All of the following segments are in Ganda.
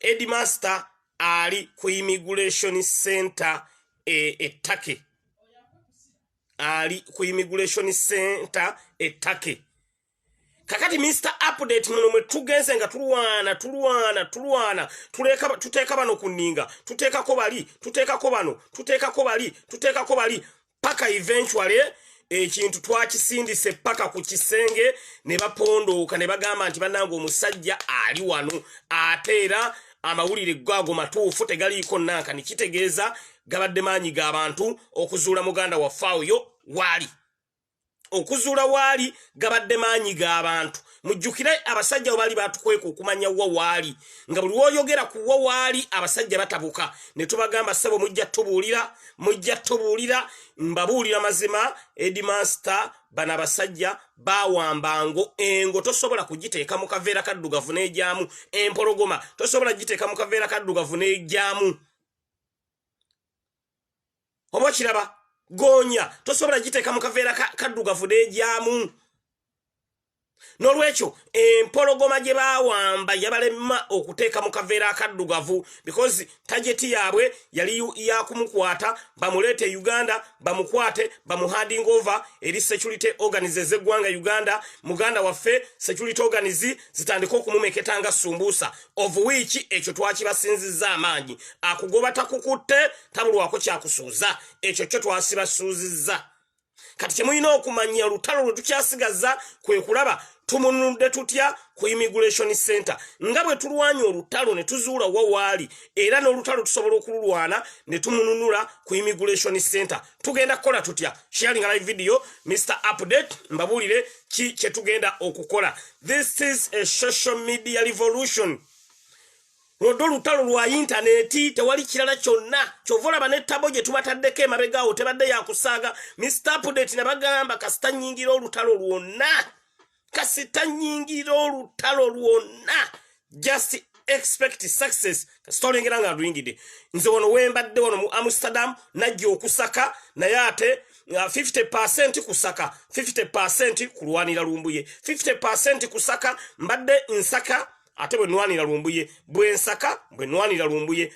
Headmaster ali ku immigration center Ettake. Ali ku immigration center Ettake. Kakati Mr. Update muno mwe tugenze nga tulwana tuteeka bano kuninga tuteekako bali paka eventually ekintu twakisindise paka ku kisenge ne bapondooka ne bagamba nti bannange omusajja ali wano ateera amawulire gwago matuufu tegaliiko nanka nikitegeeza gabadde maanyi g'abantu okuzuula muganda wa faayo wali okuzuula wali gabadde maanyi g'abantu mujjukire abasajja obali batukweka okumanya wali nga buli woyogera ku wali abasajja batabuka ne tubagamba sebo mujja tubuulira mbabuulira mazima Headmaster bana abasajja bawambango engo tosobola kugiteeka mu kaveera kaddugavu n'ejjamu empologoma tosobola giteeka mu kaveera kaddugavu n'ejjamu oba kiraba gonya tosobola giteeka mu kaveera kaddugavu n'ejjamu nolwekyo empologoma gye bawamba yabalema okuteeka mu kaveera akaddugavu because tageti yaabwe yali yakumukwata bamuleete Uganda bamukwate bamuhanding over eri security organizes eggwanga Uganda muganda waffe security organizes zitandika okumumeketanga sumbusa of which ekyo twakibasinzizza amaanyi akugoba takukutte tabulwako kyakusuuza ekyo kyo twasibasuuzizza kati kyemulina okumanya olutalo lwe tukyasigaza kwe kulaba tumunudde tutya ku immigration center nga bwe tulwanya olutalo ne tuzuula wali era n'olutalo tusobola okululwana ne tumununula ku immigration center tugenda kukola tutya sharing live video Mr. Update mbabuulire ki kye tugenda okukola. This is a social media revolution. Rodo lutalo lwa interneti tewali kirala kyonna kyovola banettabo gye tubataddeko emabegaawo tebadde yakusaaga. Mr. Update nabagamba kasita nnyingira olutalo lwonna just expect success kasitolengera nga nduyingidde nze wono wembadde wono mu Amsterdam najja okusaka naye ate 50% kusaka 50% kulwanira lumbuye 50% kusaka mbadde nsaka ate bwe nwanira lumbuye bwensaka bwe nwanira lumbuye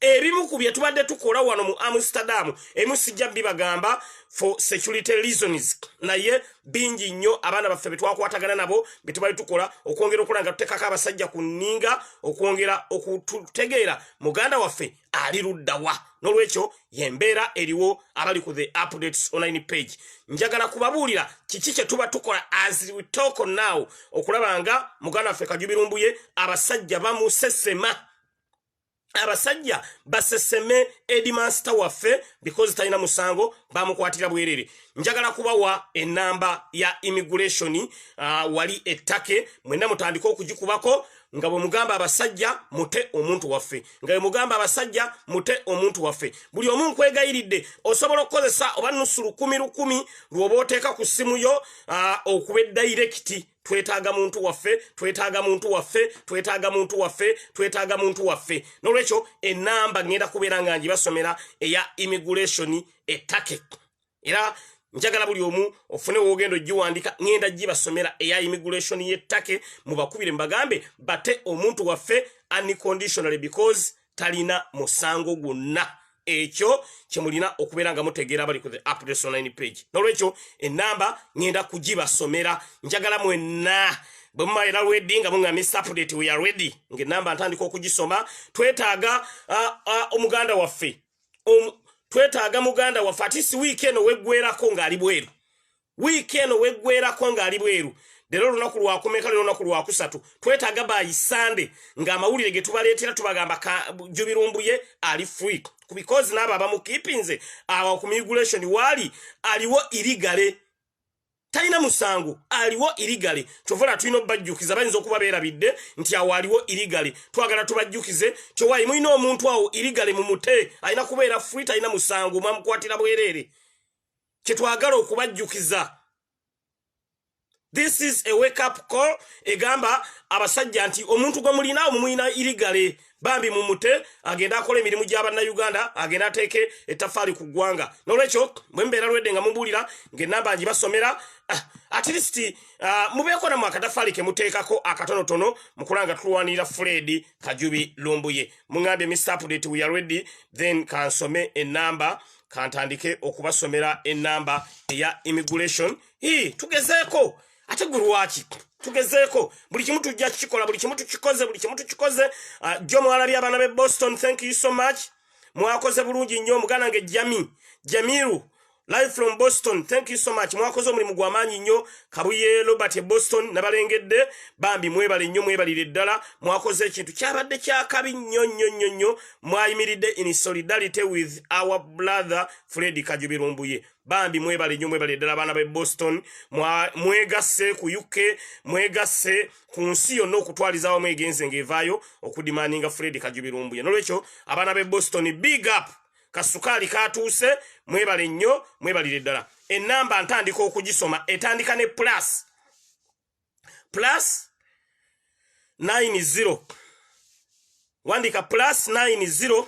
ebimu ku bye tubadde tukola wano mu Amsterdam emusijja bibagamba for security reasons naye bingi nnyo abaana baffe betwakwatagana nabo betubali tukola okwongera okulanga tutekako abasajja ku nninga okwongera okututegeera muganda waffe ali luddawa nolwekyo yembeera eriwo abali ku the updates online page njagala kubabuulira kiki kye tuba tukola as we talk now okulabanga muganda waffe Kajubirumbuye abasajja bamusesema abasajja baseseme Headmaster waffe because talina musango bamukwatira bwerere. Njagala kubawa enamba ya immigration wali Ettake mwenda mutandika okugikubako nga bwe mugamba abasajja mute omuntu waffe buli omuntu kwegayiridde osobola okukozesa oba nusulu 10 lwoba oteeka ku ssimu yo okuba direct twetaaga muntu waffe nolwekyo enamba ngenda kubeera nga njibasomera eya immigration Ettake era njagala buli omu ofune wogendo jiwandika ngenda jibasomera eya immigration Ettake mubakubire mbagambe bate omuntu waffe unconditionally because talina musango gwonna ekyo kyemulina okubeera nga mutegeera bali ku the updates online page nolwekyo enamba ngenda kujibasomera njagala mwenna bwemma era ready nga munga Mr. Update we are ready ngenamba ntandika okugisoma twetaaga omuganda waffe twetaaga muganda waffe atisi weekend weggwerako ng'ali bweru lero lunaku lwakumeka lero lunaku lwakusatu twetaaga by Sunday ng'amawulire ge tubaleetera tubagamba Jubirumbuye ali free because n'abo abamukipinze awo ku immigration wali aliwo irigale talina musango aliwo irigale tovola tulina obajjukiza bayinza okuba beerabidde nti awo aliwo irigale twagala tubajjukize kyowayi mulina omuntu awo irigale mu mute alina kubeera free talina musango mwamukwatira bwerere kyetwagala okubajjukiza This is a wake up call. Egamba abasajja nti omuntu gwe mulina omumuyina irigale bambi mumute agenda akola emirimu gy'abanna Uganda agenda ateeke ettaffaali ku ggwanga. Nolwekyo bwe mbeera lwedde nga mubulira ng'ennamba ngibasomera at least mubeeko namwe akataffaali ke muteekako akatonotono mukulanga tulwanirira Fred Kajubi Lumbuye. Mungambye Mr. Update we are ready, then kansome ennamba kantandike okubasomera ennamba eya immigration. Tugezeeko ate gulwaki tugezeeko buli kimu tujja kikola buli kimu tukikoze jo mwalabi abana be Boston, thank you so much, mwakoze bulungi nnyo. Mugana nge Jamiru live from Boston, thank you so much, mwakoze omulimu gw'amaanyi nnyo. Kabuye Robert Boston nabalengedde bambi mwebale nnyo mwebalire ddala, mwakoze ekintu kyabadde kyakabi nnyo mwayimiridde in solidarity with our brother Fred Kajubi Lumbuye. Bambi mwebale nnyo mwebale ddala abana be Boston, mwegasse ku UK, mwegasse ku nsi yonna okutwaliza mwegenze ng'evaayo okudimaninga Fred Kajubi Lumbuye. Nolwekyo abana be Boston big up, kasukali katuuse, mwebale nnyo mwebalire ddala. Ennamba ntandika okugisoma etandika ne plus 90 wandika plus 90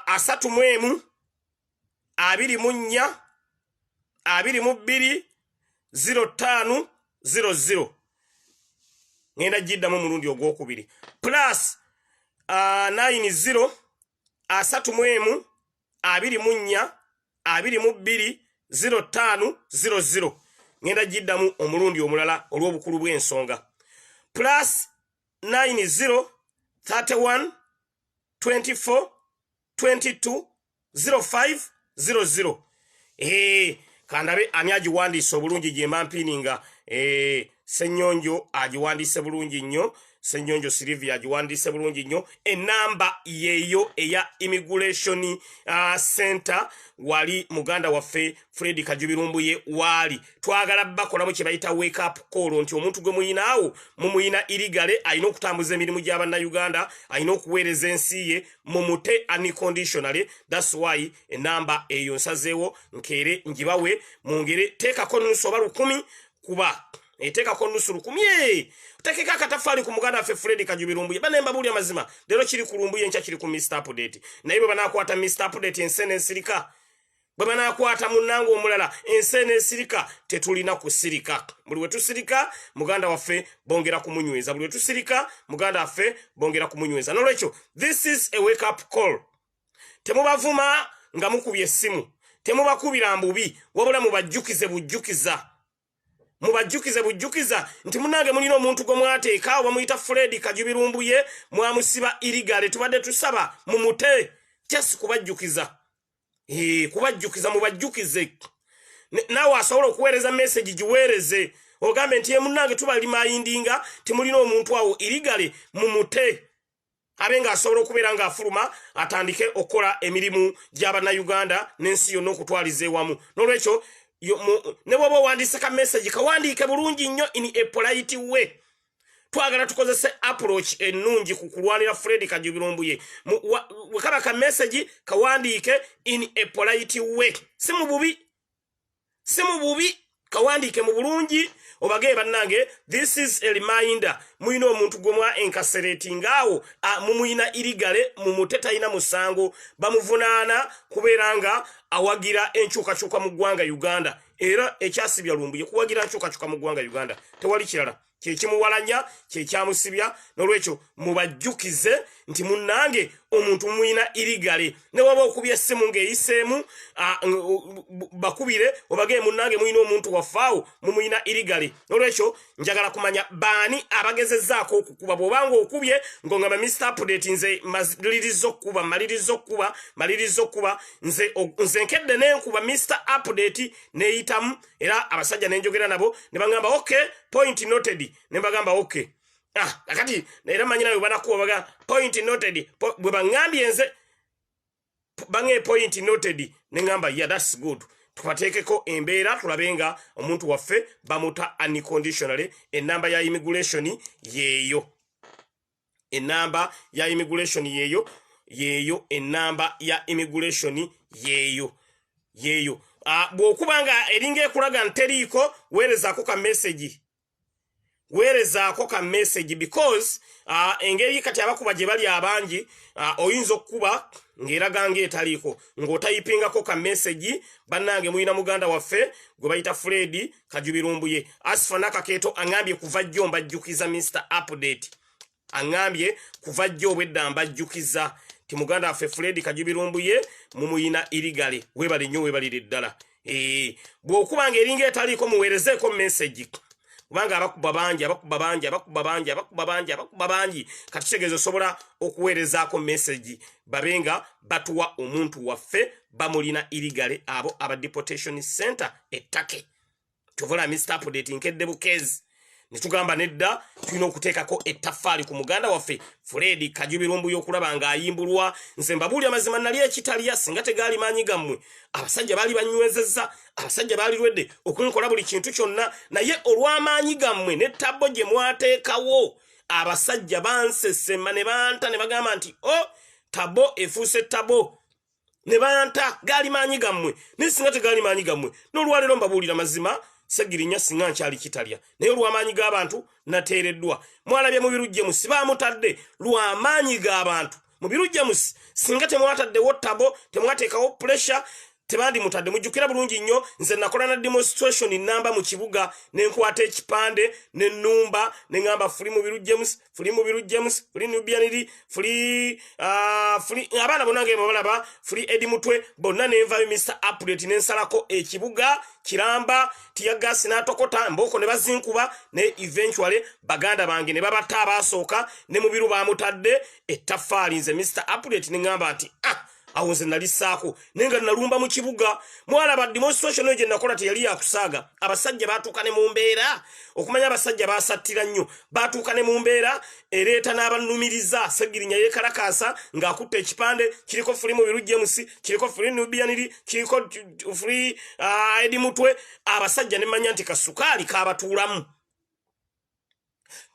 asatu mwemu 24 22 0500 ngenda jiddamu mulundi ogwokubiri plus 90 asatu mwemu 24 22 0500 ngenda jiddamu omulundi omulala olw'obukulu bw'ensonga plus 90 31 24 22 0500. Kandabe ani agiwandiise obulungi gye mba mpininga. Senyonjo agiwandiise bulungi nnyo, Senyonjo Silvia agiwandiise bulungi nnyo. Ennamba yeyo eya immigration center wali muganda waffe Fred Kajubi Lumbuye wali twagala bakolamu kye bayita wake up call nti omuntu gwe muyinaawo mumuyina irigale ayina okutambuza emirimu gy'abanna Uganda, ayina okuweereza ensi ye mumute unconditionally. That's why ennamba eyo nsazeewo nkere njibawe mungere teekako nusu oba 10 kuba eteekako nusu 10 utekeka akataffaali ku muganda waffe Fred Kajubi Lumbuye. Banemba buli amazima leero kiri ku Lumbuye nkya kiri ku Mr. Update naye bwe banaakwata Mr. Update ensene ensirika bwe banaakwata munnango omulala ensene ensirika tetulina kusirika. Buli we tusirika muganda waffe bongera kumunyweza, buli we tusirika muganda waffe bongera kumunyweza. Nolwekyo this is a wake up call. Temubavuma nga mukubye essimu, temubakubira mbubi, wabula mubajjukize bujjukiza nti munange mulina omuntu gwe mwateeka bamuyita Fred Kajubi Lumbuye mwamusiba irigale tubadde tusaba mumute. Just kubajjukiza mubajjukize. Nawe asobola okuweereza message giweereze ogambe nti munange tubali mayindinga timulina omuntu awo irigale mumute. Abenga asobola okubeera nga afuluma atandike okola emirimu gy'abanna Uganda n'ensi yonna okutwaliza ewamu. Nolwekyo ne bw'oba owandiise ka message kawandiike bulungi nnyo in a polite way. Twagala tukozese approach ennungi ku kulwanira Fred Kajubi Lumbuye. Wekaba ka message kawandiike in a polite way. Si mu bubi kawandiike mu bulungi obage bannange. This is a reminder, muyina omuntu gomwa incarcerating awo mumuyina irigale mumuteta ina musango bamuvunaana kuberanga awagira enchuka mu ggwanga Uganda. Era ekyasibya Lumbuye kuwagira enchuka mu ggwanga Uganda tewali kirala kyekimuwalanya kyekyamusibya. Nolwekyo mubajjukize nti munnange omuntu muyina irigale ne waba okubya essimu ng'eyiseemu bakubire obage munnange muyina omuntu wafaawo mumuyina irigale. Nolwekyo njagala kumanya baani abagezezzaako okukuba bw'obanga okubye ng'ongamba Mr. Update nze malirizo okuba nze nkedde n'enkuba Mr. Update neeyitamu era abasajja nenjogera nabo ne bagamba okay point noted ne bagamba okay akati era manyina bwe banakuba baga point noted bwe bangambye nze bange point noted ne ngamba yeah that's good tupateekeko embeera tulabenga omuntu waffe bamuta unconditionally. Ennamba ya immigration yeeyo, ennamba ya immigration yeeyo ennamba ya immigration yeeyo. bw'okubanga eringa ekulaga nteriiko weerezaako ka message. Weerezaako ka message because engeri kati abakuba gye bali abangi oyinza okukuba ng'eraga ng'etaliiko ng'otayipingako ka message. Bannange muyina muganda waffe gwe bayita Fred Kajubirumbuye Asifa Nakakeeto aŋambye kuva jjo mbajjukiza Mr. Update. Aŋambye kuva jjo obwedda mbajjukiza ti muganda waffe Fred Kajubirumbuye mumuyina irigale. Webale nnyo webalire ddala. Bw'okuba ng'eringa etaliiko muweerezeeko message. Kubanga abakuba bangi kati kitegeeza osobola okuweerezaako message babenga batuwa omuntu waffe bamulina irigale abo aba deportation center ettake. Kyovula Mr. Update nkedde bukezi ne tugamba nedda tulina okuteekako ettaffaali ku muganda waffe Fred Kajubirumbuye okulaba ng'ayimbulwa. Nze mbabuulira amazima nali ekitalya singa tegaali maanyi gammwe. Abasajja baali banywezezza, abasajja baali lwedde okunkola buli kintu kyonna, naye olw'amaanyi gammwe ne tabo gye mwateekawo abasajja bansesema ne banta ne bagamba nti tabo efuuse tabo ne banta gaali maanyi gammwe ne singa tegaali maanyi gammwe. N'olwaleero mbabuulira mazima Segirinya singa nkyali kitalya naye olw'amaanyi g'abantu nateereddwa. Mwalabye mu birujjemusi baamutadde lw'amaanyi g'abantu mu birujjemusi. Singa temwataddewo tabo temwateekawo pressure tebandi mutadde. Mujjukira bulungi nnyo nze nakola na demonstration namba mu kibuga nenkwata ekipande n'ennumba neŋŋamba fuli mu birujjemusi fuli Nubianiri fuli abaana bonna ng'ebabalaba fuli Edi Mutwe bonna nenvayo Mr. Update nensalako ekibuga Kiramba tiyagasi n'atokota Mboko ne bazinkuba ne eventually baganda bange ne babatta abaasooka ne mu biru baamutadde ettaffaali. Nze Mr. Update neŋŋamba nti awo nze nalisaako nenga nalumba mu kibuga. Mwalaba demonstration gye nakola teyali yakusaaga. Abasajja baatuuka ne mu mbeera okumanya abasajja baasattira nnyo baatuuka ne mu mbeera ereeta n'abannumiriza. Segirinya yeekalakaasa ng'akutte ekipande kiriko fuli mu birujjemusi kiriko fuli Nubianiri kiriko fuli Edi Mutwe. Abasajja ne manya nti kasukaali kaabatuulamu.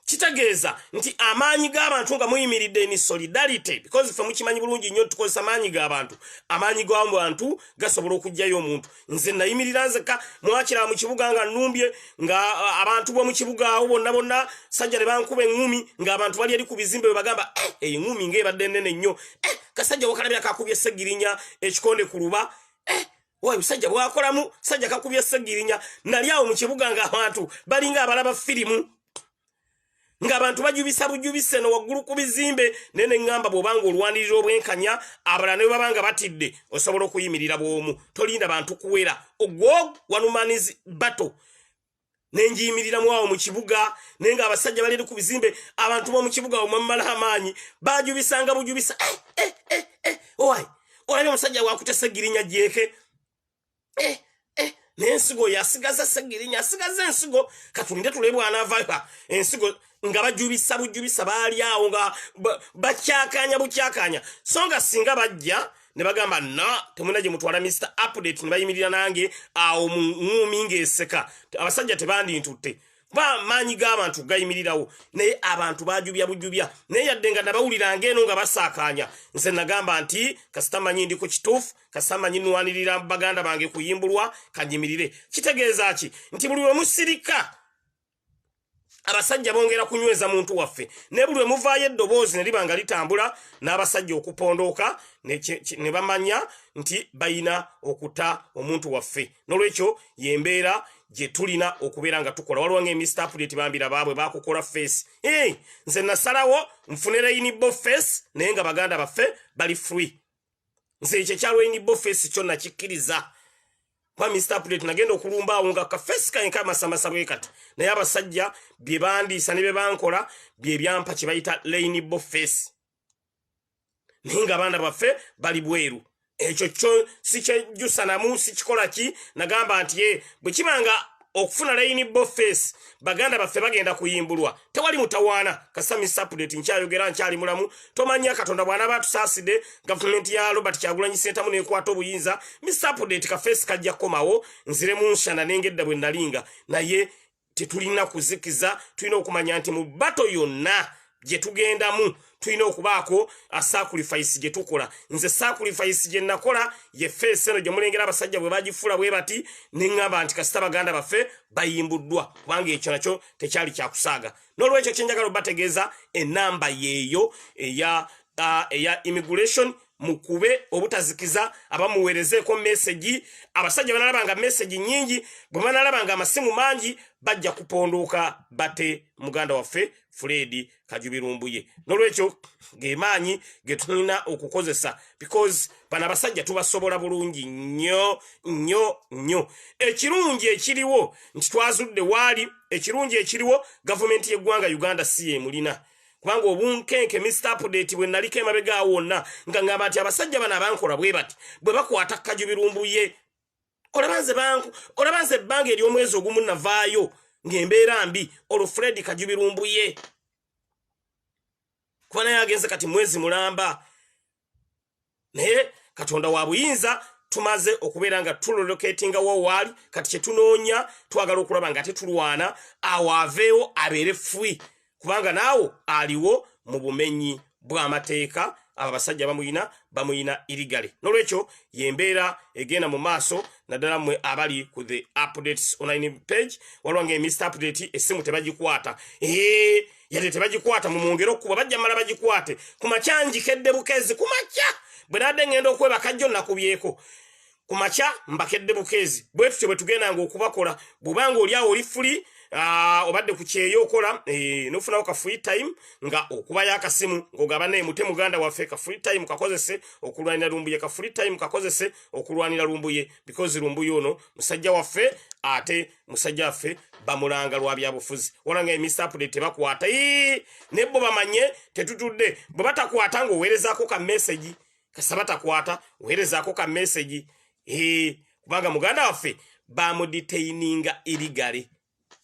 Kitegeeza nti amaanyi g'abantu nga muyimiridde ni solidarity because ffe mukimanyi bulungi nnyo tukozesa amaanyi g'abantu. Amaanyi g'abantu gasobola okugyayo omuntu. Nze nayimirira nzekka mwakira mu kibuga nga nnumbye nga abantu b'omu kibuga awo bonna sajja ne bankuba eŋŋumi ng'abantu bali eri ku bizimbe bwe bagamba eŋŋumi ng'ebadde nnene nnyo. Kasajja wakalabya kakubye Segirinya ekikonde ku luba. Oyo sajja bwakolamu sajja kakubye Segirinya. Nali awo mu kibuga ng'abantu balinga abalaba firimu ng'abantu bajubisa bujubise no waggulu ku bizimbe. Nene ngamba bw'obanga olwanirira obwenkanya abalala ne babanga batidde osobola okuyimirira bw'omu tolinda bantu kuwera. Ogwo wanumanizi bato nenjiyimirira mwawo mu kibuga nenga abasajja bali ku bizimbe abantu bo mu kibuga omwamala amaanyi bajubisanga bujubisa. Owai olabye omusajja wakute Segirinya jeke n'ensigo yasigaza Segirinya asigaza ensigo katulinde tulebwa anavayo ensigo nga bajubisa bujubisa baali awo nga bukyakanya songa singa bajja ne bagamba temuna gye mutwala Mr. Update ne bayimirira nange awo mu ŋŋumi ng'eseka abasajja tebandintutte kuba maanyi g'abantu gayimirirawo naye abantu bajubya bujubya naye yadde nga nabawuliranga eno nga basaakanya. Nze nagamba nti kasita manyi ndi ku kituufu kasita manyi nwanirira baganda bange kuyimbulwa kanyimirire. Kitegeeza ki nti buli we musirika abasajja bongera kunyweza muntu waffe ne buli we muvaayo eddoboozi ne libanga litambula n'abasajja okupondooka ne bamanya nti bayina okuta omuntu waffe. N'olwekyo yembeera gye tulina okubeera nga tukola. Waliwo ng'Mr. Update bambira baabwe bakukola face. Nze nasalawo nfune Rainbow face naye nga baganda baffe bali free. Nze ekyo kya Rainbow face kyo nakikkiriza. Kwa Mr. Update nagenda okulumba awo nga kafesi kanka amasamasa bwe kati naye abasajja bye bandiisa ne be bankola bye byampa kye bayita Rainbow face. Ninga abaana baffe bali bweru. Ekyo kyo sikyejjusa namu sikikola ki nagamba nti bwe kibanga okufuna Rainbow face baganda baffe bagenda kuyimbulwa tewali mutawaana. Kasa Mr. Update nkyayogera nkyali mulamu tomanya Katonda bwana batusaaside government ya Robert Kyagulanyi Ssentamu nekwata obuyinza. Mr. Update ka face kajja komawo nzire mu nshana nengedda bwe nalinga naye tetulina kuzikiza tulina okumanya nti mu bato yonna je tugendamu tulina okubaako a sacrifice je tukola nze sacrifice je nakola ye face eno je mulengera abasajja bwe bagifula bwe bati nengamba nti kasita baganda baffe bayimbuddwa kubanga ekyo nakyo tekyali kyakusaaga n'olwekyo kyenjagala obategeeza enamba yeeyo eya immigration mukube obutazikiza abamuwerezeeko message abasajja banalabanga message nyingi bwe banalabanga amasimu mangi bajja kupondoka bate muganda waffe Fred Kajubirumbuye n'olwekyo gemaanyi getulina okukozesa because bana basajja tubasobola bulungi nnyo ekirungi ekiriwo nti twazudde wali ekirungi ekiriwo government y'eggwanga Uganda si emulina kubanga obunkenke Mr. Update bwe naliko emabega wonna nga ngamba nti abasajja bana abankola bwe bati bwe bakwata Kajubirumbuye olabanze ebbanga ery'omwezi ogumu navaayo ng'embeera mbi olwo Fred Kajubirumbuye kuba naye agenze kati mwezi mulamba naye Katonda wa buyinza tumaze okubeera nga tulocatinga wawali kati kyetunoonya twagala okulaba nga tetulwana awo aveewo abeere free kubanga naawo aliwo mu bumenyi bw'amateeka abasajja bamuyina irigale n'olwekyo yembeera egenda mu maaso naddala mmwe abali ku the updates online page walwange Mr. Update essimu tebagikwata yali tebagikwata mu mwongero okuba bajja mala bagikwate ku makyanji kedde bukezi ku makya bwe nadde ngenda okwebaka jjo nakubyeko ku makya mbakedde bukezi bwe tutyo bwe tugendanga okubakola bw'obanga oli awo oli free obadde ku kyeyo okola nofunawo ka free time nga okuba yakasimu ng'ogaba naye mute muganda waffe ka free time kakozese okulwanira Lumbuye ka free time kakozese okulwanira Lumbuye because Lumbuye ono musajja waffe ate musajja waffe bamulanga lwa byabufuzi walanga Mr. Update bakwata nebo bamanye tetutudde bwe batakwata ng'oweerezaako ka message kasaba takwata oweerezaako ka message kubanga muganda waffe bamudetaininga illegally.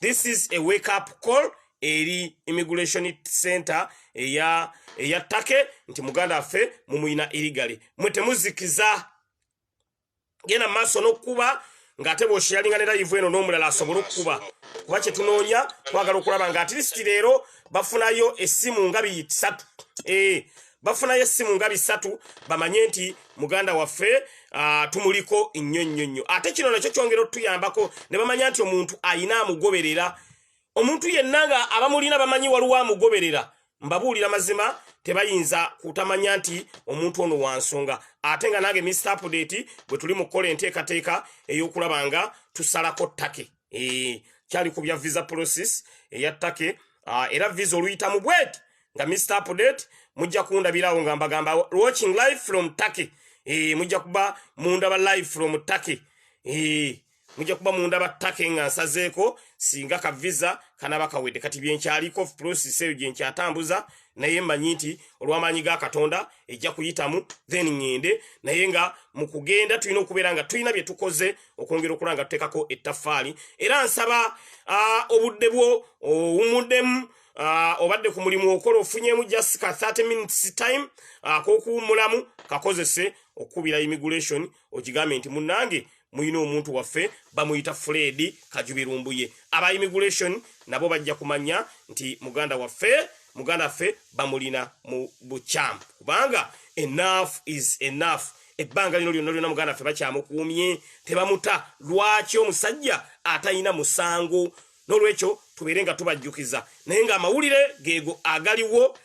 This is a wake up call eri immigration center eya Take nti muganda affe mumuyina illegally mwete muzikiza gena maso nokuba ngate boshalinga nera live eno nomulala asobola okuba kuba kye tunoonya twagala okulaba nga at least leero bafunayo essimu ngabi 3 bafunayo essimu ngabi 3 bamanye nti muganda waffe tumuliko nnyo ate kino nakyo kyongera otuyambako ne bamanya nti omuntu ayina amugoberera omuntu yennanga abamulina bamanyi waliwo amugoberera mbabuulira mazima tebayinza kutamanya nti omuntu ono wansonga ate nga nange Mr. Update bwe tuli mu kola enteekateeka ey'okulabanga tusalako Take kyali ku bya visa process eya Take era visa oluyita mu bweti nga Mr. Update mujja kundabirawo nga mbagamba watching live from Take mujja kuba munda ba live from Take mujja kuba munda ba Take nga nsazeeko singa ka visa kanaba kawedde kati byenkyaliko process eyo gye nkyatambuza naye mmanyi nti olw'amaanyi ga Katonda ejja kuyitamu then ngende naye nga mu kugenda tulina okubeera nga tulina bye tukoze okwongera okulanga tuteekako ettaffaali era nsaba obudde bwo owumuddemu obadde ku mulimu okola ofunyemu just ka 30 minutes time k'okuwummulamu kakozese okubira immigration okigambe nti munnange muyina omuntu waffe bamuyita Fred Kajubirumbuye aba immigration nabo bajja kumanya nti muganda waffe bamulina mu bukyambu kubanga enough is enough ebbanga lino lyonna muganda waffe bakyamukuumye tebamuta lwaki omusajja atayina musango n'olwekyo tubeere nga tubajjukiza naye nga amawulire geego agaliwo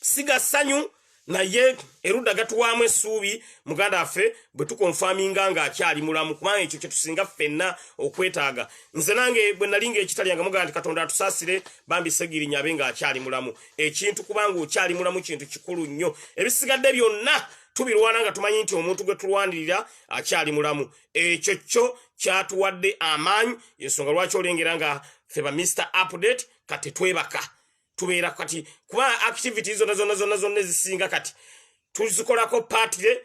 siga ssanyu naye erudda gatuwaamu essuubi muganda waffe bwe tukonfaminga nga akyali mulamu kubanga ekyo kye tusinga ffenna okwetaaga nze nange bwe nalinga ekitalya muganda nti Katonda atusaasire bambi segirinya abe nga akyali mulamu ekintu kubanga okyali mulamu kintu kikulu nnyo ebisigadde byonna tubirwana nga tumanyi nti omuntu gwe tulwanirira akyali mulamu ekyo kyo kyatuwadde amaanyi yensonga lwaki olengera nga ffe ba Mr. Update kati twebaka tubeera kati kuba activities zonna ezisinga kati tuzikolako patire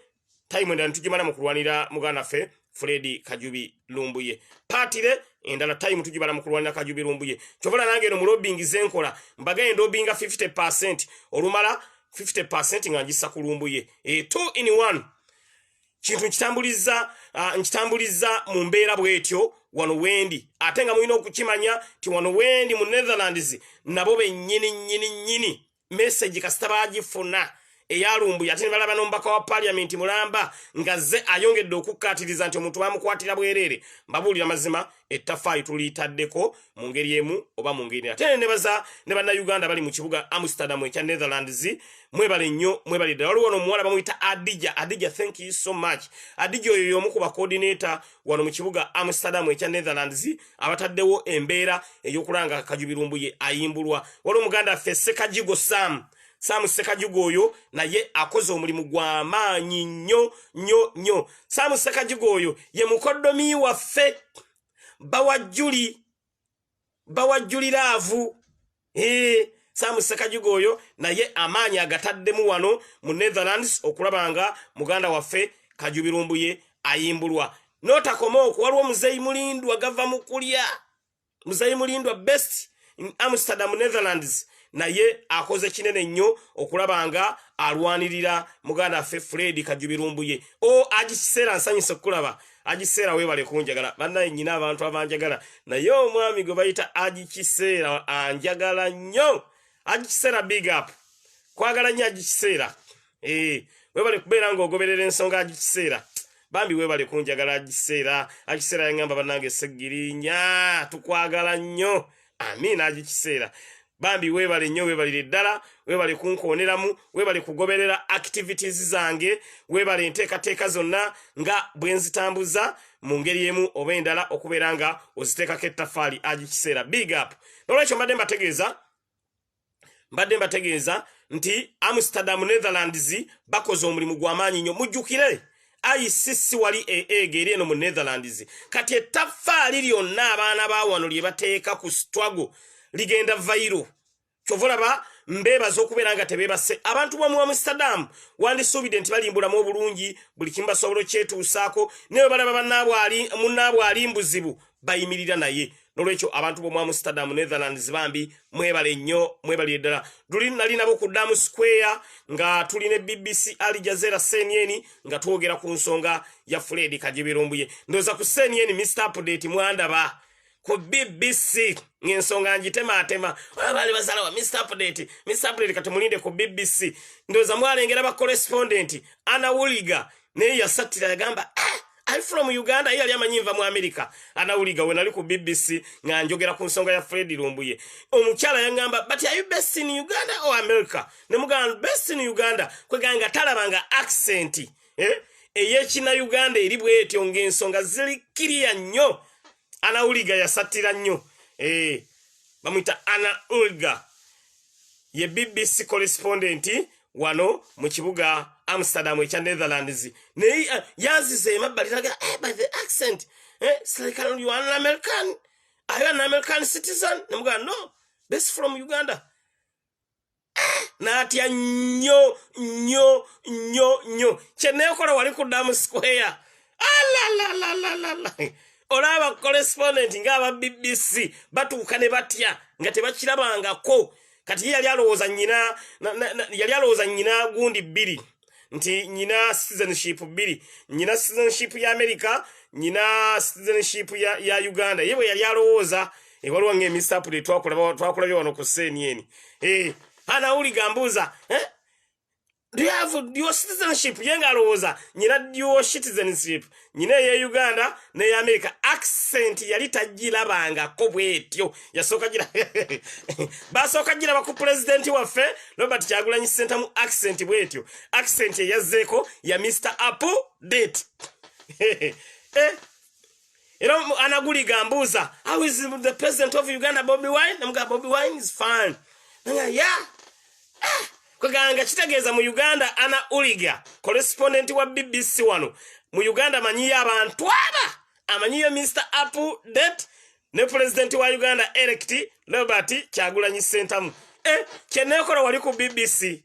time endala tugimala mu kulwanira muganda ffe Fred Kajubirumbuye patire endala time tugibala mu kulwanira Kajubirumbuye kyovola nange eno mu lobbying zenkola mbagaye ndobinga 50% olumala 50% nga njisa ku Lumbuye 2 in 1 kintu nkitambuliza mu mbeera bwetyo wano wendi atenga muino okukimanya ti wano wendi mu Netherlands nabo nyini message kasitaba agifuna eyalumbu yatini balaba nombaka wa parliament mulamba ngaze ayongedde okukatiriza nti omuntu bamukwatira bwerere mbabulira mazima ettafaayi tulitaddeko mu ngeri emu oba mu ngeri ate ne banna Uganda bali mu kibuga Amsterdam ekya Netherlands mwebale nnyo mwebale ddala waliwo omuwala bamuyita Adija thank you so much Adija oyo y'omu ku ba coordinator wano mu kibuga Amsterdam ekya Netherlands abataddewo embeera ey'okulanga Kajubirumbu ye ayimbulwa waliwo Muganda ffe Sekajigo Sam Sekajigo oyo naye akoze omulimu gwa maanyi nnyo Sam Sekajigo oyo ye mukoddomi waffe bawajjuliraavu Sam Sekajigo oyo naye amaanyi agataddemu wano mu Netherlands okulabanga muganda waffe Kajubirumbu ye ayimbulwa notakoma waliwo Muzeyi Mulindwa gava mu kulya Muzeyi Mulindwa best in Amsterdam Netherlands naye akoze kinene nnyo okulabanga alwanirira muganda ffe Fred Kajubirumbu ye agikiseera nsanyise okulaba agiseera webale kunjagala bannaye nyina abantu abanjagala naye omwami gwe bayita agikiseera anjagala nnyo agikiseera big up kwagala nnyo agikiseera webale kubeera ng'ogoberera ensonga agikiseera bambi webale kunjagala agikiseera yangamba bannange Segirinya tukwagala nnyo amina agikiseera bambi webale nnyo webalire ddala webale kunkooneramu webale kugoberera activities zange webale enteekateeka zonna nga bwe nzitambuza mu ngeri emu oba endala okubeera nga oziteekako ettaffaali agikiseera big up nolwekyo mbadde mbategeeza nti Amsterdam Netherlands bakoze omulimu gw'amaanyi nnyo mujjukire ICC wali eegeri eno mu Netherlands kati ettaffaali lyonna abaana ba wano lye bateeka ku struggle ligenda vairo kyovulaba mbebaza okubeera nga tebeebase abantu b'omu Amsterdam wandisuubidde nti balimbulamu obulungi buli kimu basobola okyetuusaako naye balaba munnaabwe ali mbuzibu bayimirira naye nolwekyo abantu b'omu Amsterdam Netherlands bambi mwebale nnyo mwebali ddala nali nabo ku Dam Square nga tuli ne BBC Al Jazeera CNN nga twogera ku nsonga ya Fred Kajubirumbu ye ndoza ku CNN Mr Update mwandaba ku BBC ngensonga njitema bali bazala wa Mr Update kati mulinde ku BBC ndoza mwalengera ba correspondent Ana Wuliga ne yasatira yagamba I'm from Uganda yali amanyimva mu America Ana Wuliga we nali ku BBC nga njogera ku nsonga ya Fred Lumbuye omukyala yangamba but are you based in Uganda or America ne muganda based in Uganda kweganga talabanga accent eyekina Uganda eri bwetyo ngensonga zili kiriya nnyo Ana Wuliga yasatira nnyo bamwita Ana Wuliga ye BBC correspondent wano mu kibuga Amsterdam ekya Netherlands ne yazize emabbali taga by the accent it's like you are an American are you an American citizen nemugamba no best from Uganda natya nnyo kyeneekola wali ku Dam Square olaba correspondent ng'aba BBC batuuka ne batya nga tebakirabangako kati yali alowooza nyina gundi bbiri nti nyina citizenship bbiri nyina citizenship ya America nyina citizenship ya Uganda yewe yali alowooza waliwo ng'Mr Update twakulabye wano ku CNN Ana Wuliga mbuuza do you have dual citizenship yenga alowooza nyina dual citizenship nyina ya Uganda ne ya America accent yali tagirabangako bwetyo yasooka gira basooka gira ku president waffe Robert Kyagulanyi Ssentamu accent bwetyo accent yazzeeko ya Mr Update era Ana Wuliga mbuuza how is the president of Uganda Bobi Wine namugamba Bobi Wine is fine yeah kweganga kitegeeza mu Uganda Ana Wuliga correspondent wa BBC wano mu Uganda manyiyo abantu aba amanyiyo Mr Update ne president wa Uganda elect Robert Kyagulanyi Ssentamu kyeneekola wali ku BBC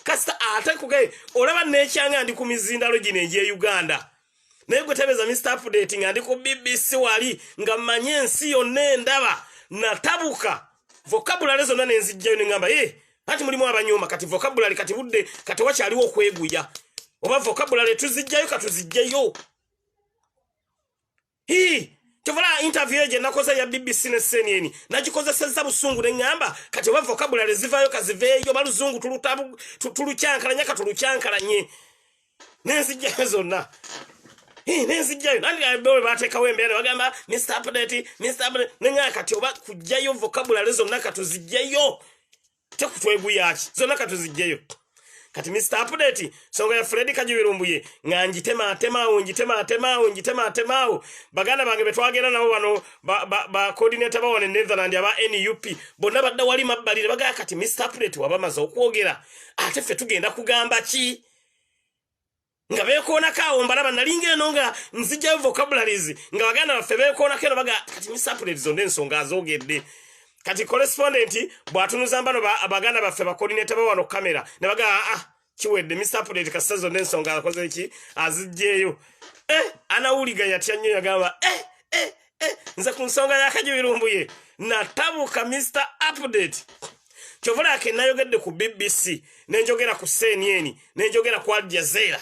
kasita ate kuge olaba nekyanga ndi ku mizindalo gino egye Uganda naye gwe tebeza Mr Update nga ndi ku BBC wali nga mmanyi ensi yonna endaba natabuka vocabulary zonna nenzijjayo ne ngamba Hati mulimu abanyuma kati vocabulary kati budde kati wakyaliwo okweguya oba vocabulary tuzijjayo katuzijjayo Chovala interview je nakoza ya BBC ne CNN najikoza seza busungu ne ngamba kati wa vocabulary zivayo kaziveyo baluzungu tulutabu tuluchankala nyaka tuluchankalanye nenzijja zonna nenzijja nandi abewe bateka wembere bagamba Mr. Update nenga kati oba kujjayo vocabulary zonna katuzijjayo tekutweguyachi zonna katuzijjayo kati Mr. Update songa ya Freddy Kajiwirumbuye nganjitema temao baganda bange betwagera nabo bano ba coordinator ba wane Netherlands aba NUP bonna badda wali mabbalire baga kati Mr. Update wabamaze okwogera ate fe tugenda kugamba ki nga bekoona kawo mbalaba nalinga enonga nzija vocabularies nga baganda baffe bekoona keno baga kati Mr. Update zonde ensonga azogedde kati correspondent bwatunuza mbano abaganda baffe ba coordinator ba wano kamera ne baga kiwedde Mr. Update kasazo n'ensonga akoze ki azijjeyo anawuliga yatya nnyo yagamba nze ku nsonga ya Kajiwirumbuye natabuka Mr. Update kyovula ke nayogedde ku BBC nenjogera ku CNN nenjogera ku Al Jazeera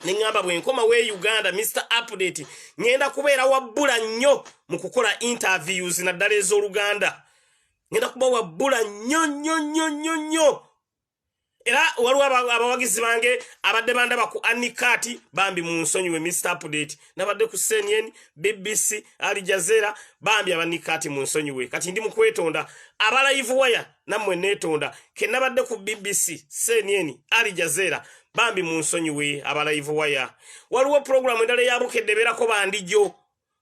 ningamba bwe nkoma we Uganda Mr. Update ngenda kubeera wabbula nnyo mu kukola interviews na ddala ez'Oluganda ngenda kuba wabbula nnyo era waliwo abawagizi bange abadde bandaba ku Anikati bambi mu nsonyiwe Mr. Update nabadde ku CNN BBC Al Jazeera bambi abanikati mu nsonyiwe kati ndi mu kwetonda aba live wire namwe netonda ke nabadde ku BBC CNN Al Jazeera bambi mu nsonyiwe aba live wire waliwo program endala yabukedde berako bandijo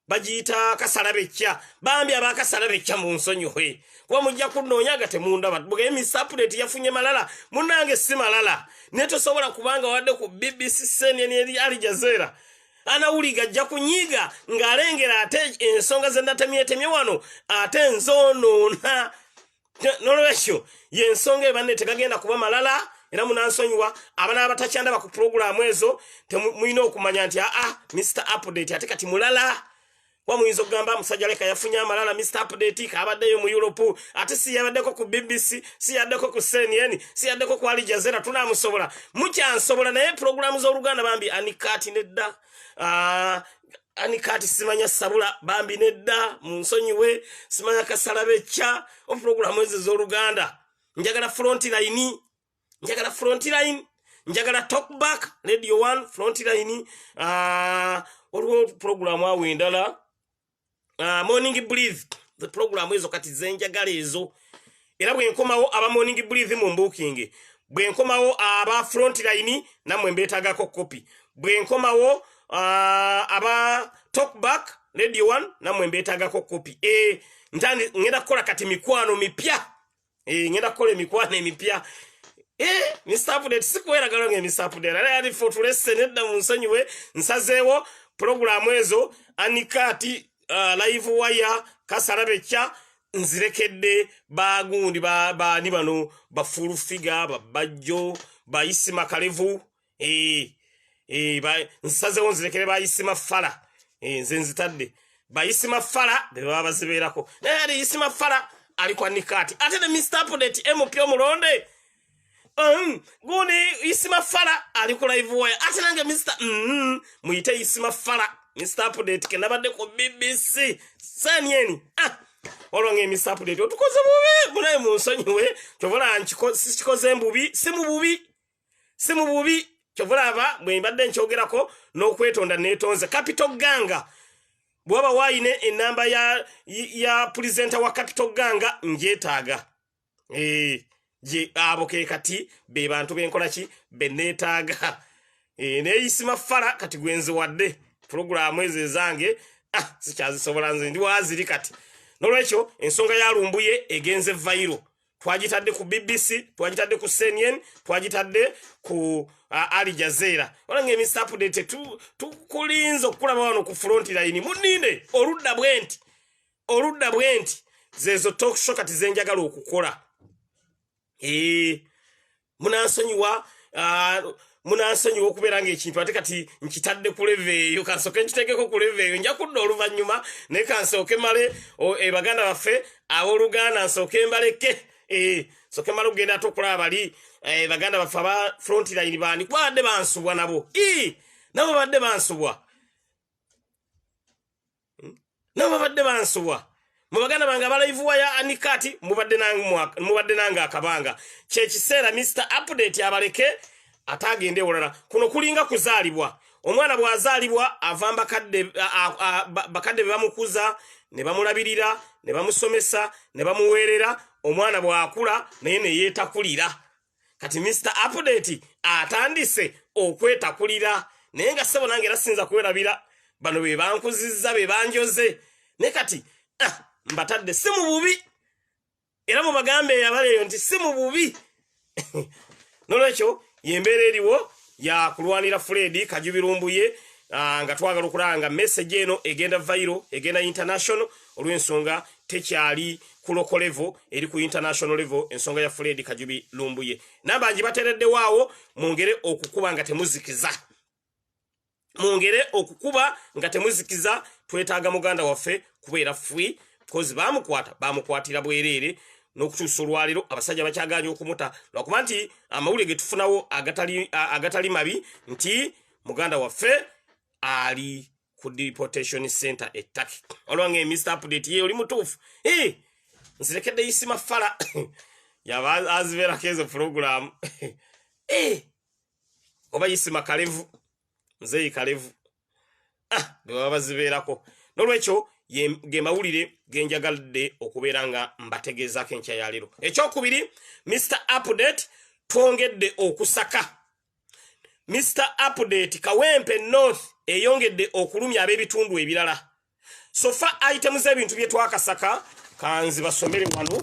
bajita kasalabekya bambi abakasalabekya mu nsonyiwe kwa mujja kunoonya gate munda batbuge Mr. Update yafunye malala munange si malala neto sobola kubanga wadde ku BBC CNN Al Jazeera anawuliga ajja kunyiga ng'alengera ate ensonga ze ndatemyetemye wano ate nzonoona nolwekyo yensonga ebanne tegagenda kuba malala era munansonyiwa abana abatakyandaba ku programu ezo temuyina okumanya nti Mr. Update ate kati mulala wa muizo gamba musajja leka yafunya malala Mr. Update kabaddeyo mu Europe ate si yabaddeko ku BBC si yaddeko ku CNN si yaddeko ku Al Jazeera tunamusobola mukyansobola naye programu z'Oluganda bambi Anikati nedda Anikati simanya sabula bambi nedda mu nsonyiwe simanya kasalabekya o programu ezo z'Oluganda njagala frontline njagala talkback radio 1 frontline olwo programu awe ndala morning breathe the program ezo kati zenjagala ezo era bwe nkomawo aba morning breathe mu booking bwe nkomawo aba frontline namwe mbetagako copy bwe nkomawo aba talkback radio 1 namwe mbetagako copy ntandi ngenda kola kati mikwano mipya ngenda kola mikwano emipya Mr. Update sikwera galonge Mr. Update ala yali fortress nedda mu nsonyiwe nsazeewo programu ezo Anikati live wire kasalabekya nzirekedde bagundi bani bano bafulu figa babajjo bayisima kalevu nsazeewo nzirekere bayisima fala nze nzitadde bayisima fala beba bazibeerako naye yisima fala aliko Anikati ate ne Mr. Update MP omulonde guni isima fala aliko live wire ate nange Mr. muyite isima fala Mr. Update ke nabadde ku BBC CNN olonge Mr. Update otukoze bubi munaye mu nsonyiwe kyovola nkikoze mbubi si mu bubi kyovola aba bwe mbadde nkyogerako n'okwetonda netonze Capital Ganga bwaba waine enamba ya presenter wa Capital Ganga njetaaga je aboke kati be bantu benkola ki benetaga ne isima fala kati gwenze wadde programu eze zange sikyazisobola nze ndi waziri kati nolwekyo ensonga ya Lumbuye egenze viral twagitadde ku BBC twagitadde ku CNN twagitadde ku Al Jazeera olange Mr. Update tukulinza okulaba wano ku frontline muninde oludda bwenti zezo talk show kati zenjagala okukola munansonyiwa okubeera ng'ekintu ate kati nkitadde ku leveeyo kansooke nkiteekeko ku leveeyo nja kudda oluvannyuma naye kansooke male baganda baffe ab'Oluganda nsooke mbaleke sooke male okugenda ate okulaba bali baganda baffe aba frontline bandi badde bansubwa nabo badde bansubwa nabo babadde bansuwa mubagana banga balaivuwa ya anikati mubadde nanga akabanga kyekiseera Mr. Update abaleke atagende olala kuno kulinga kuzaalibwa omwana bwazaalibwa ava bakadde bamukuza ne bamulabirira ne bamusomesa ne bamuweerera omwana bwakula naye ne yeetakulira kati Mr. Update atandise okwetakulira naye nga ssebo nange era sinza kwerabira bano be bankuzizza be banjoze ne kati mbatadde si mu bubi era mu bagambe yabaleyo nti si mu bubi nolwekyo yembeera eriwo ya kulwanira Fred Kajubirumbuye nga twagala okulanga message eno egenda viral egenda international olw'ensonga tekyali ku local level eri ku international level ensonga ya Fred Kajubirumbuye nabangi bateredde waawo mwongere okukuba nga temuzikiza twetaaga muganda waffe kubeera free because bamukwatira bwerere n'okutuusa olwaliro abasajja bakyaganya okumuta lwakuba nti amawulire ge tufunawo agatali mabi nti muganda waffe ali ku deportation center Turkey olwange Mr. Update ye oli mutuufu nzirekedde Isima Fala yaba azivera kezo program oba Isima Kalevu nzeyi Kalevu baba bazibeerako nolwekyo ge mawulire genjagalidde okubeera nga mbategezaako enkya ya leero ekyokubiri Mr. Update twongedde okusaka Mr. Update Kawempe North eyongedde okulumya ab'ebitundu ebirala sofa items ebintu bye twakasaka kanzi basomere wano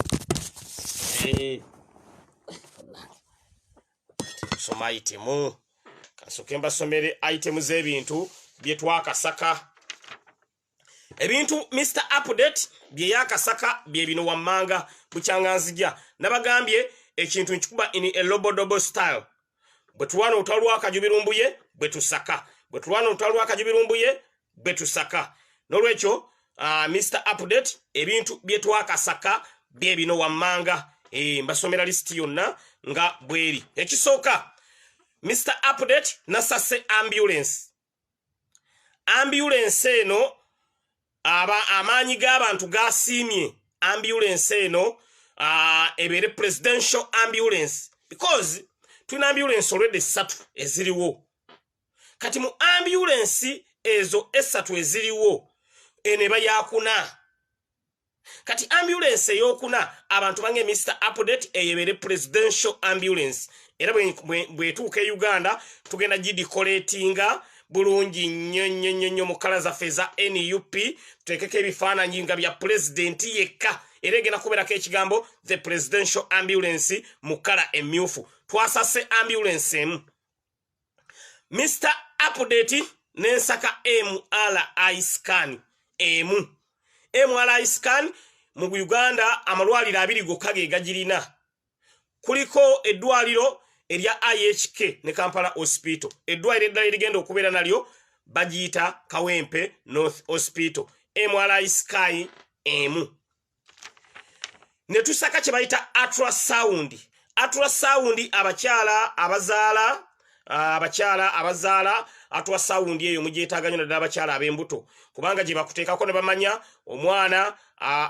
soma itemu kasoke mbasomere items ebintu bye twakasaka ebintu Mr. Update bye yakasaka bye bino wammanga bucyanganzija nabagambye ekintu nkikuba in a lobodobo style bwetulwana utalwa Kajubirumbuye bwetusaka bwetulwana utalwa Kajubirumbuye bwetusaka nolwekyo Mr. Update ebintu bye twakasaka bye bino wammanga mbasomera list yonna nga bweri ekisooka Mr. Update nasase ambulance eno amaanyi g'abantu gasiimye ambulance eno ebere presidential ambulance because tuna ambulance already 3 eziriwo kati mu ambulance ezo 3 eziriwo eneba yakuna kati ambulance eyokuna abantu bange Mr. Update eyebere presidential ambulance era bwetuuka e Uganda tugenda gidecoratinga bulungi nnyo mu kala zaffe za NUP tutekeko ebifaananyi nga bya president yekka era egenda kubeerako ekigambo the presidential ambulance mu kala emmyufu twasase ambulance emu Mr. Update nensaka MRI scan emu MRI scan mu Uganda amalwaliro 2 gokka ge gagirina kuliko eddwaliro erya IHK ne Kampala Hospital eddwaliro eddala erigenda okubeera nalyo bagiyita Kawempe North Hospital MRI scan emu ne tusaka kye bayita ultrasound abakyala abazaala ultrasound eyo mugyetaaga nnyo naddala abakyala ab'embuto kubanga gye bakuteekako ne bamanya omwana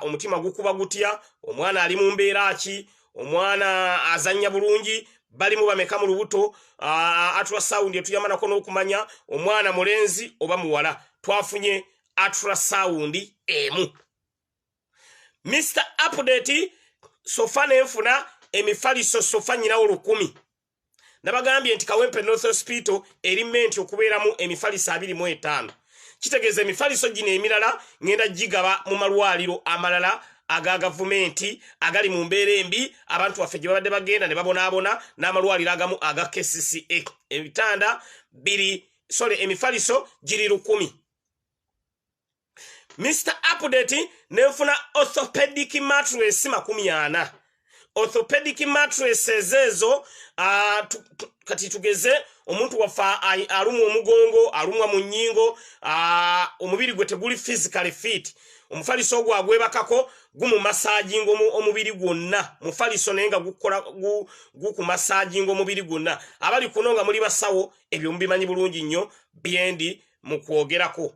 omutima gukuba gutya omwana ali mu mbeera ki omwana azannya bulungi bali mu bameka mu lubuto ultrasound etuyamanako n'okumanya omwana mulenzi oba muwala twafunye ultrasound emu Mr. Update sofa nenfuna emifaliso sofa nyinawo 10 nabagambye nti Kawempe North Hospital erimenti okubeeramu emifaliso 25 kitegeeza emifaliso gino emirala ngenda gigaba mu malwaliro amalala aga gavumenti agali mu mbeera embi abantu baffe gye babadde bagenda ne babonaabona n'amalwaliro agamu aga KCCA ebitanda emifaliso giri 10 Mr. Update nenfuna orthopedic mattress 40 orthopedic mattresses ezo kati tugeze omuntu wafa alumwa omugongo alumwa mu nnyingo omubiri gwe teguli physically fit omufaliso ogwo agwebakako gumu massaging omubiri gwonna mufaliso nenga gukola guku massaging omubiri gwonna abali kuno nga muli basawo ebyo mubimanyi bulungi nnyo byendi mu kwogerako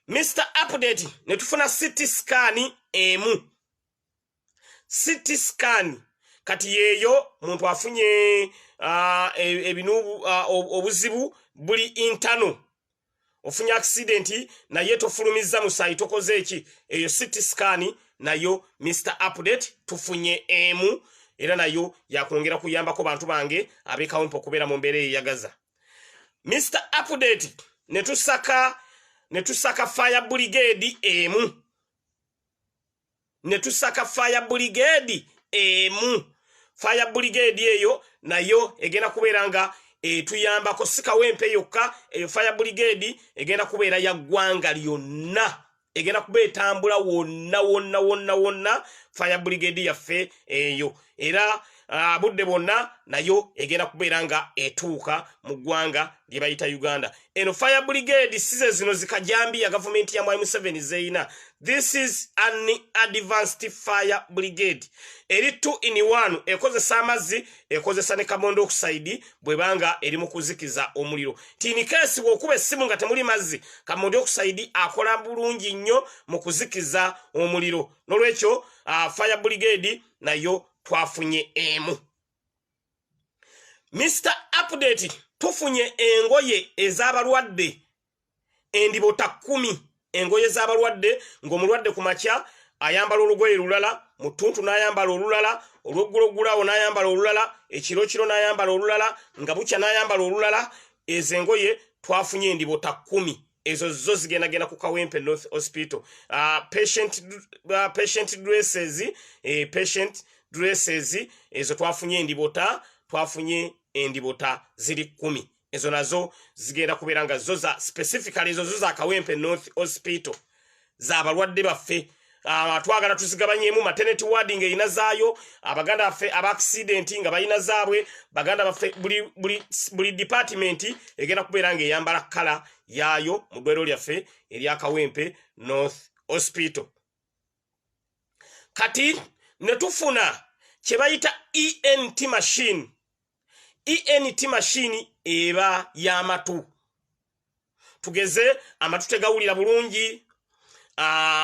Mr. Update ne tufuna CT scan emu. CT scan kati yeyo muntu afunye ebinu obuzibu buli internal. Ofunye accident na yeto fulumiza musayi tokoze eki eyo CT scan nayo Mr. Update tufunye emu era nayo yakongera kuyamba ko bantu bange abeka wempo kubera mu mbere yagaza. Mr. Update netusaka fire brigade emu. Netusaka fire brigade emu. Fire brigade eyo nayo egenda kuberanga tuyamba ko sika wempe yokka fire brigade egenda kubeera ya gwanga lyonna. Egenda kubetambula wonna fire brigade yaffe eyo. Era budde bonna nayo egenda kuberanga etuuka mu gwanga lye bayita Uganda. Eno fire brigade size zino zikajambi ya government ya Mwai Museveni zeina. This is an advanced fire brigade. Eri 2 in 1 ekozesa amazzi ekozesa ne kamondo oxide bwebanga eri mu kuzikiza omuliro. Tini kesi bwokuba essimu nga temuli mazzi kamondo oxide akola bulungi nnyo mu kuzikiza omuliro. Nolwekyo fire brigade nayo twafunye emu. Mr. Update tufunye engoye ez'abalwadde endibota 10. Engoye z'abalwadde ng'omulwadde ku makya ayambala olugoye lulala, mutuntu n'ayambala olulala, olw'eggulogulawo n'ayambala olulala, ekiro n'ayambala olulala, nga bukya n'ayambala olulala. Ezo engoye twafunye endibota 10. Ezo zo zigenda ku Kawempe North Hospital. Patient dresses ezo twafunye endibota ziri 10. Ezo nazo zigenda kuberanga zo za specifically ezo za Kawempe North Hospital za abalwadde baffe. Twagala tuzigabanyemu maternity ward ng'eyina zaayo, abaganda baffe aba accident nga bayina zaabwe, baganda baffe buli department egenda kuberanga eyambala kala yayo mu ddwaliro lyaffe erya Kawempe North Hospital. Kati netufuna kye bayita ENT machine. ENT machine eba y'amatu. Tugeze amatu tegawulira bulungi